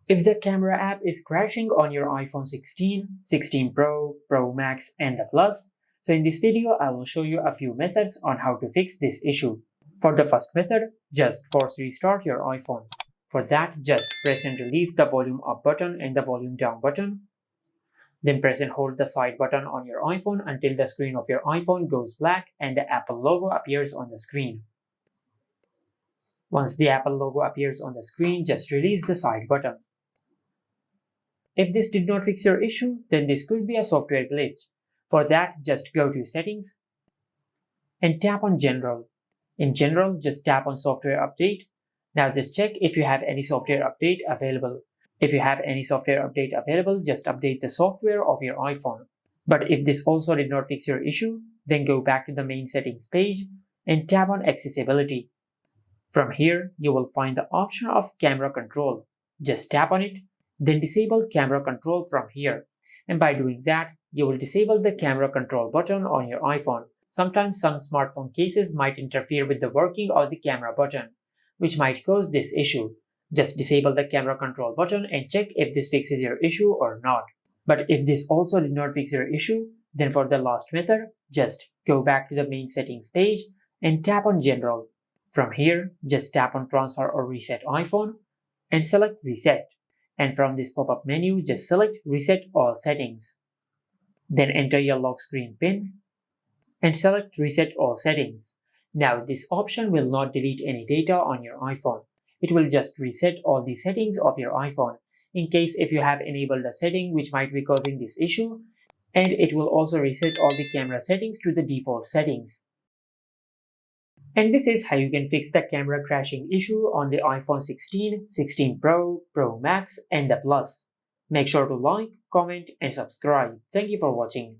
If the camera app is crashing on your iPhone 16, 16 Pro, Pro Max, and the Plus, so in this video I will show you a few methods on how to fix this issue. For the first method, just force restart your iPhone. For that, just press and release the volume up button and the volume down button. Then press and hold the side button on your iPhone until the screen of your iPhone goes black and the Apple logo appears on the screen. Once the Apple logo appears on the screen, just release the side button. If this did not fix your issue, then this could be a software glitch. For that, just go to Settings and tap on General. In General, just tap on Software Update. Now just check if you have any software update available. If you have any software update available, just update the software of your iPhone. But if this also did not fix your issue, then go back to the main settings page and tap on Accessibility. From here, you will find the option of Camera Control. Just tap on it, then disable Camera Control from here. And by doing that, you will disable the Camera Control button on your iPhone. Sometimes some smartphone cases might interfere with the working of the camera button, which might cause this issue. Just disable the camera control button and check if this fixes your issue or not. But if this also did not fix your issue, then for the last method, just go back to the main settings page and tap on General. From here, just tap on Transfer or Reset iPhone and select Reset. And from this pop-up menu, just select Reset All Settings. Then enter your lock screen PIN and select Reset All Settings. Now this option will not delete any data on your iPhone. It will just reset all the settings of your iPhone in case if you have enabled a setting which might be causing this issue, and it will also reset all the camera settings to the default settings. And this is how you can fix the camera crashing issue on the iPhone 16, 16 Pro, Pro Max, and the Plus. Make sure to like, comment, and subscribe. Thank you for watching.